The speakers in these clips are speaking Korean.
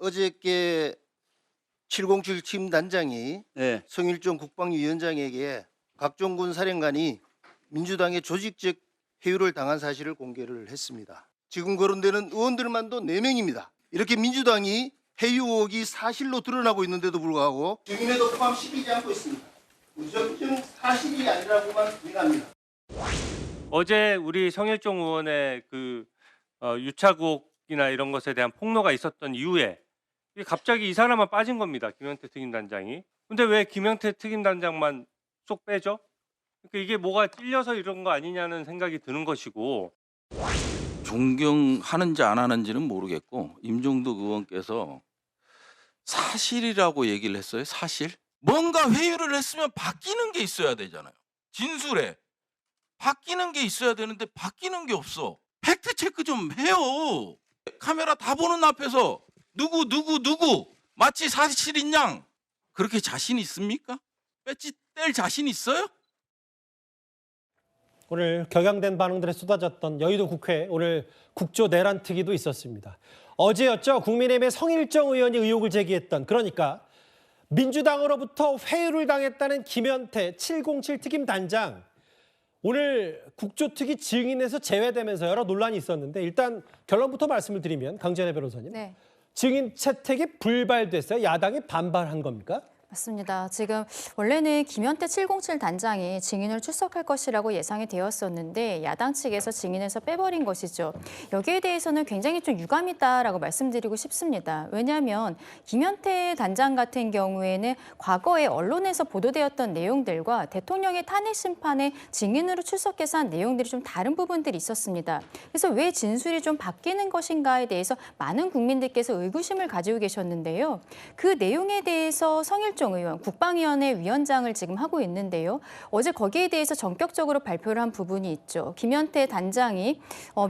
어저께 707 팀단장이 네. 성일종 국방위원장에게 각종군 사령관이 민주당의 조직적 해유를 당한 사실을 공개를 했습니다. 지금 거론되는 의원들만도 4명입니다. 이렇게 민주당이 해유 의혹이 사실로 드러나고 있는데도 불구하고 증인에도 포함시키지 않고 있습니다. 무적증 사실이 아니라고만 부인합니다. 어제 우리 성일종 의원의 유착국이나 이런 것에 대한 폭로가 있었던 이후에 이게 갑자기 이 사람만 빠진 겁니다. 김영태 특임단장이. 근데 왜 김영태 특임단장만 쏙 빼죠? 그러니까 이게 뭐가 찔려서 이런 거 아니냐는 생각이 드는 것이고. 존경하는지 안 하는지는 모르겠고 임종덕 의원께서 사실이라고 얘기를 했어요. 사실. 뭔가 회유를 했으면 바뀌는 게 있어야 되잖아요. 진술에 바뀌는 게 있어야 되는데 바뀌는 게 없어. 팩트 체크 좀 해요. 카메라 다 보는 앞에서 누구 마치 사실인 양 그렇게 자신 있습니까? 배지 뗄 자신 있어요? 오늘 격양된 반응들에 쏟아졌던 여의도 국회 오늘 국조 내란 특위도 있었습니다. 어제였죠. 국민의힘의 성일정 의원이 의혹을 제기했던 그러니까 민주당으로부터 회유를 당했다는 김현태 707 특임단장 오늘 국조특위 증인에서 제외되면서 여러 논란이 있었는데 일단 결론부터 말씀을 드리면 강전혜 변호사님. 네. 증인 채택이 불발됐어요. 야당이 반발한 겁니까? 맞습니다. 지금 원래는 김현태 707 단장이 증인을 출석할 것이라고 예상이 되었었는데 야당 측에서 증인에서 빼버린 것이죠. 여기에 대해서는 굉장히 좀 유감이 있다라고 말씀드리고 싶습니다. 왜냐하면 김현태 단장 같은 경우에는 과거에 언론에서 보도되었던 내용들과 대통령의 탄핵 심판에 증인으로 출석해서 한 내용들이 좀 다른 부분들이 있었습니다. 그래서 왜 진술이 좀 바뀌는 것인가에 대해서 많은 국민들께서 의구심을 가지고 계셨는데요. 그 내용에 대해서 성일종 의원, 국방위원회 위원장을 지금 하고 있는데요. 어제 거기에 대해서 전격적으로 발표를 한 부분이 있죠. 김현태 단장이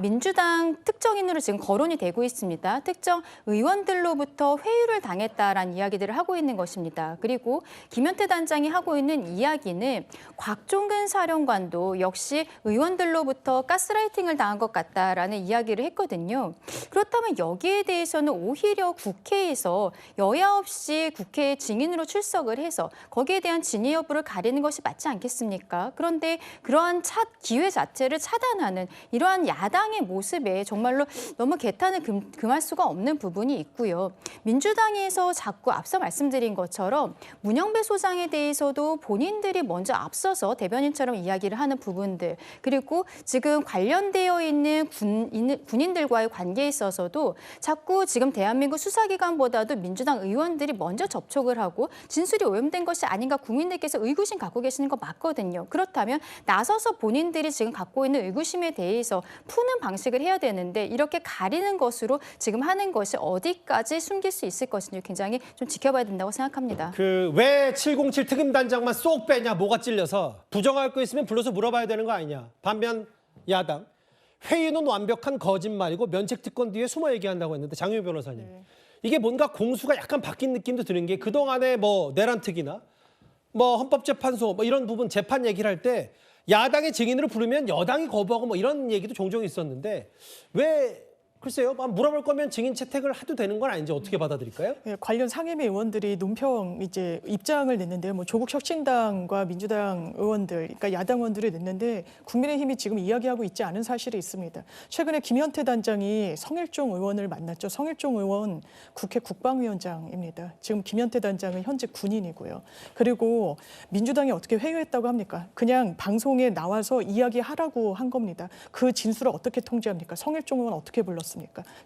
민주당 특정인으로 지금 거론이 되고 있습니다. 특정 의원들로부터 회유를 당했다라는 이야기들을 하고 있는 것입니다. 그리고 김현태 단장이 하고 있는 이야기는 곽종근 사령관도 역시 의원들로부터 가스라이팅을 당한 것 같다라는 이야기를 했거든요. 그렇다면 여기에 대해서는 오히려 국회에서 여야 없이 국회에 증인으로 출석을 해서 거기에 대한 진위 여부를 가리는 것이 맞지 않겠습니까? 그런데 그러한 기회 자체를 차단하는 이러한 야당의 모습에 정말로 너무 개탄을 금할 수가 없는 부분이 있고요. 민주당에서 자꾸 앞서 말씀드린 것처럼 문영배 소장에 대해서도 본인들이 먼저 앞서서 대변인처럼 이야기를 하는 부분들 그리고 지금 관련되어 있는 군인들과의 관계에 있어서도 자꾸 지금 대한민국 수사기관보다도 민주당 의원들이 먼저 접촉을 하고 진술이 오염된 것이 아닌가 국민들께서 의구심 갖고 계시는 거 맞거든요. 그렇다면 나서서 본인들이 지금 갖고 있는 의구심에 대해서 푸는 방식을 해야 되는데 이렇게 가리는 것으로 지금 하는 것이 어디까지 숨길 수 있을 것인지 굉장히 좀 지켜봐야 된다고 생각합니다. 왜 707 특임단장만 쏙 빼냐, 뭐가 찔려서 부정할 거 있으면 불러서 물어봐야 되는 거 아니냐. 반면 야당, 회의는 완벽한 거짓말이고 면책특권 뒤에 숨어 얘기한다고 했는데 장유 변호사님. 네. 이게 뭔가 공수가 약간 바뀐 느낌도 드는 게 그동안에 뭐 내란특위나 뭐 헌법재판소 뭐 이런 부분 재판 얘기를 할 때 야당의 증인으로 부르면 여당이 거부하고 뭐 이런 얘기도 종종 있었는데 왜 글쎄요. 물어볼 거면 증인 채택을 해도 되는 건 아닌지 어떻게 받아들일까요? 네, 관련 상임위 의원들이 논평 입장을 냈는데요. 뭐 조국 혁신당과 민주당 의원들, 그러니까 야당 의원들이 냈는데 국민의힘이 지금 이야기하고 있지 않은 사실이 있습니다. 최근에 김현태 단장이 성일종 의원을 만났죠. 성일종 의원 국회 국방위원장입니다. 지금 김현태 단장은 현재 군인이고요. 그리고 민주당이 어떻게 회유했다고 합니까? 그냥 방송에 나와서 이야기하라고 한 겁니다. 그 진술을 어떻게 통제합니까? 성일종 의원 어떻게 불렀습니까?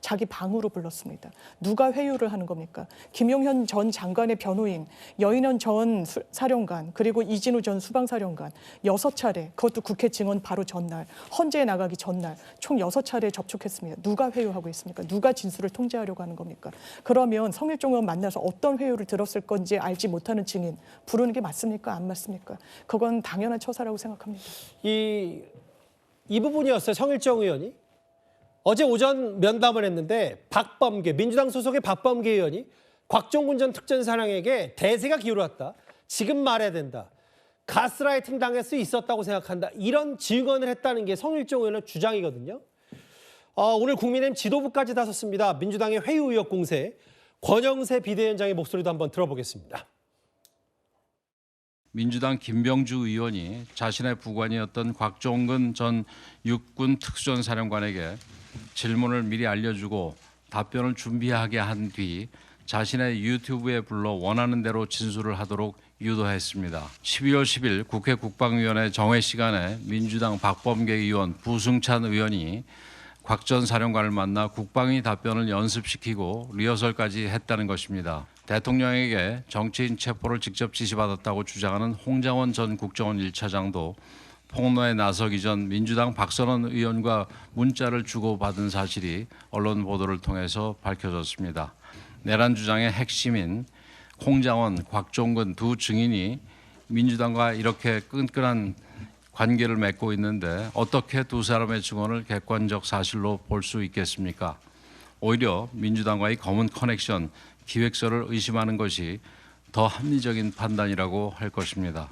자기 방으로 불렀습니다. 누가 회유를 하는 겁니까? 김용현 전 장관의 변호인, 여인원 전 사령관, 그리고 이진우 전 수방사령관 6차례, 그것도 국회 증언 바로 전날, 헌재에 나가기 전날 총 6차례 접촉했습니다. 누가 회유하고 있습니까? 누가 진술을 통제하려고 하는 겁니까? 그러면 성일종 의원 만나서 어떤 회유를 들었을 건지 알지 못하는 증인 부르는 게 맞습니까? 안 맞습니까? 그건 당연한 처사라고 생각합니다. 이 부분이었어요. 성일정 의원이. 어제 오전 면담을 했는데 박범계, 민주당 소속의 박범계 의원이 곽종근 전 특전사령에게 대세가 기울었다. 지금 말해야 된다. 가스라이팅 당할 수 있었다고 생각한다. 이런 증언을 했다는 게 성일종 의원의 주장이거든요. 오늘 국민의힘 지도부까지 나섰습니다. 민주당의 회유 의혹 공세. 권영세 비대위원장의 목소리도 한번 들어보겠습니다. 민주당 김병주 의원이 자신의 부관이었던 곽종근 전 육군 특수전사령관에게 질문을 미리 알려주고 답변을 준비하게 한 뒤 자신의 유튜브에 불러 원하는 대로 진술을 하도록 유도했습니다. 12월 10일 국회 국방위원회 정회 시간에 민주당 박범계 의원, 부승찬 의원이 곽 전 사령관을 만나 국방위 답변을 연습시키고 리허설까지 했다는 것입니다. 대통령에게 정치인 체포를 직접 지시받았다고 주장하는 홍장원 전 국정원 1차장도 폭로에 나서기 전 민주당 박선원 의원과 문자를 주고받은 사실이 언론 보도를 통해서 밝혀졌습니다. 내란 주장의 핵심인 홍장원, 곽종근 두 증인이 민주당과 이렇게 끈끈한 관계를 맺고 있는데 어떻게 두 사람의 증언을 객관적 사실로 볼 수 있겠습니까? 오히려 민주당과의 검은 커넥션, 기획서를 의심하는 것이 더 합리적인 판단이라고 할 것입니다.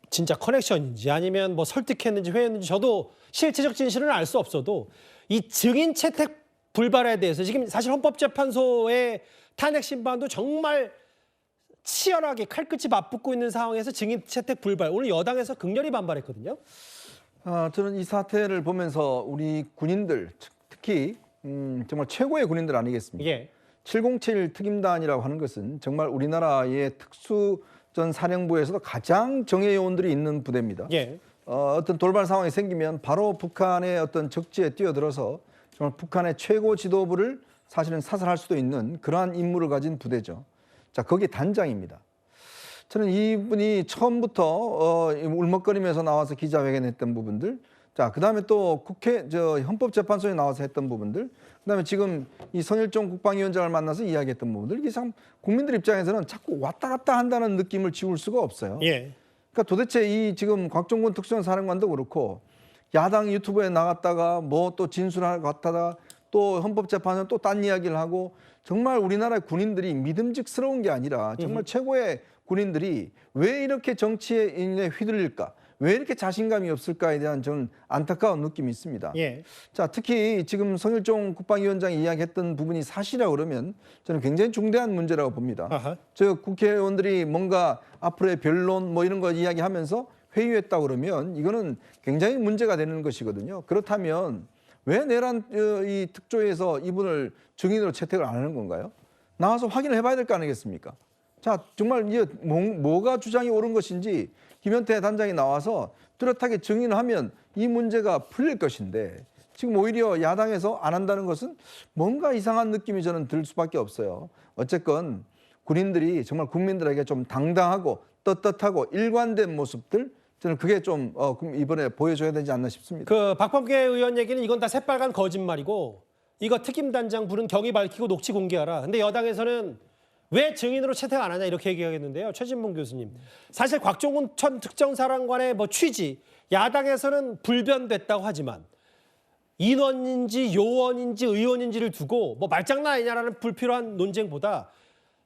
진짜 커넥션인지 아니면 뭐 설득했는지 회했는지 저도 실체적 진실은 알 수 없어도 이 증인 채택 불발에 대해서 지금 사실 헌법재판소의 탄핵 심판도 정말 치열하게 칼끝이 맞붙고 있는 상황에서 증인 채택 불발. 오늘 여당에서 극렬히 반발했거든요. 저는 이 사태를 보면서 우리 군인들, 특히 정말 최고의 군인들 아니겠습니까? 예. 707 특임단이라고 하는 것은 정말 우리나라의 특수전 사령부에서도 가장 정예 요원들이 있는 부대입니다. 예. 어떤 돌발 상황이 생기면 바로 북한의 어떤 적지에 뛰어들어서 정말 북한의 최고 지도부를 사실은 사살할 수도 있는 그러한 임무를 가진 부대죠. 자, 거기에 단장입니다. 저는 이분이 처음부터 울먹거리면서 나와서 기자회견했던 부분들, 자, 그다음에 또 헌법재판소에 나와서 했던 부분들, 그다음에 지금 이 선일종 국방위원장을 만나서 이야기했던 부분들, 이게 참 국민들 입장에서는 자꾸 왔다 갔다 한다는 느낌을 지울 수가 없어요. 예. 그러니까 도대체 이 지금 곽종근 특수전사령관도 그렇고 야당 유튜브에 나갔다가 뭐 또 진술하러 갔다가 또 헌법재판은 또 딴 이야기를 하고 정말 우리나라 군인들이 믿음직스러운 게 아니라 정말 최고의 군인들이 왜 이렇게 정치에 휘둘릴까? 왜 이렇게 자신감이 없을까에 대한 저는 안타까운 느낌이 있습니다. 예. 자, 특히 지금 성일종 국방위원장이 이야기했던 부분이 사실이라고 그러면 저는 굉장히 중대한 문제라고 봅니다. 아하. 저 국회의원들이 뭔가 앞으로의 변론 뭐 이런 거 이야기하면서 회유했다 그러면 이거는 굉장히 문제가 되는 것이거든요. 그렇다면 왜 내란 이 특조위에서 이분을 증인으로 채택을 안 하는 건가요? 나와서 확인을 해봐야 될 거 아니겠습니까? 자, 정말 이게 뭐가 주장이 옳은 것인지 김현태 단장이 나와서 뚜렷하게 증인을 하면 이 문제가 풀릴 것인데 지금 오히려 야당에서 안 한다는 것은 뭔가 이상한 느낌이 저는 들 수밖에 없어요. 어쨌건 군인들이 정말 국민들에게 좀 당당하고 떳떳하고 일관된 모습들, 저는 그게 좀 이번에 보여줘야 되지 않나 싶습니다. 그 박범계 의원 얘기는 이건 다 새빨간 거짓말이고 이거 특임단장 부른 경위 밝히고 녹취 공개하라. 근데 여당에서는 왜 증인으로 채택 안 하냐 이렇게 얘기하겠는데요. 최진봉 교수님. 사실 곽종근 전 특정사령관의 뭐 취지, 야당에서는 불변됐다고 하지만 인원인지 요원인지 의원인지를 두고 뭐 말장난 아니냐라는 불필요한 논쟁보다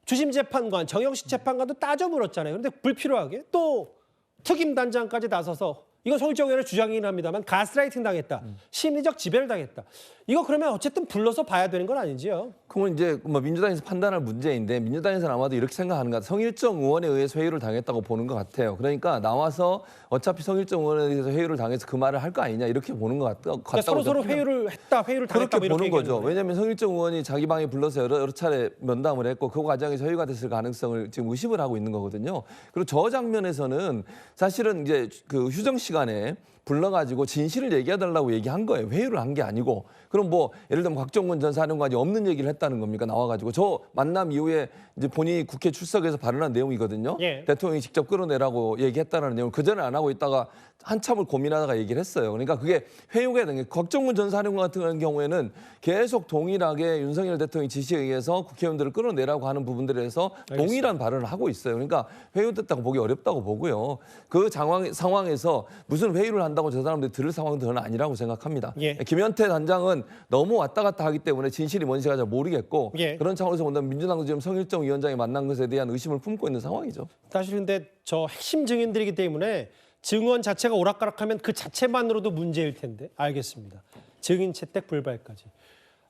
주심 재판관, 정영식 재판관도 따져 물었잖아요. 그런데 불필요하게 또 특임단장까지 나서서 이건 성일종 의원의 주장이긴 합니다만 가스라이팅 당했다. 심리적 지배를 당했다. 이거 그러면 어쨌든 불러서 봐야 되는 건 아니지요? 그건 이제 뭐 민주당에서 판단할 문제인데 민주당에서는 아마도 이렇게 생각하는 것 같아요. 성일종 의원에 의해서 회유를 당했다고 보는 것 같아요. 그러니까 나와서 어차피 성일종 의원에 의해서 회유를 당해서 그 말을 할 거 아니냐 이렇게 보는 것 같다고. 그러니까 서로 회유를 했다, 회유를 당했다 그렇게 뭐 이렇게 보는 거죠. 얘기하는 거예요. 왜냐하면 성일종 의원이 자기 방에 불러서 여러 차례 면담을 했고 그 과정에서 회유가 됐을 가능성을 지금 의심을 하고 있는 거거든요. 그리고 저 장면에서는 사실은 이제 그 휴정 시간에 불러가지고 진실을 얘기해달라고 얘기한 거예요. 회유를 한 게 아니고. 그럼 뭐 예를 들면 곽종근 전 사령관이 없는 얘기를 했다는 겁니까? 나와가지고 저 만남 이후에 이제 본인이 국회 출석해서 발언한 내용이거든요. 예. 대통령이 직접 끌어내라고 얘기했다는 내용을 그전에 안 하고 있다가 한참을 고민하다가 얘기를 했어요. 그러니까 그게 회유가 된 게 곽종근 전 사령관 같은 경우에는 계속 동일하게 윤석열 대통령 지시에 의해서 국회의원들을 끌어내라고 하는 부분들에서 동일한 발언을 하고 있어요. 그러니까 회유됐다고 보기 어렵다고 보고요. 그 상황에서 무슨 회유를 한다고 저 사람들이 들을 상황도 저는 아니라고 생각합니다. 예. 김현태 단장은 너무 왔다 갔다 하기 때문에 진실이 뭔지가 잘 모르겠고 예. 그런 차원에서 본다면 민주당도 지금 성일종 위원장이 만난 것에 대한 의심을 품고 있는 상황이죠. 사실 근데 저 핵심 증인들이기 때문에 증언 자체가 오락가락하면 그 자체만으로도 문제일 텐데. 알겠습니다. 증인 채택 불발까지.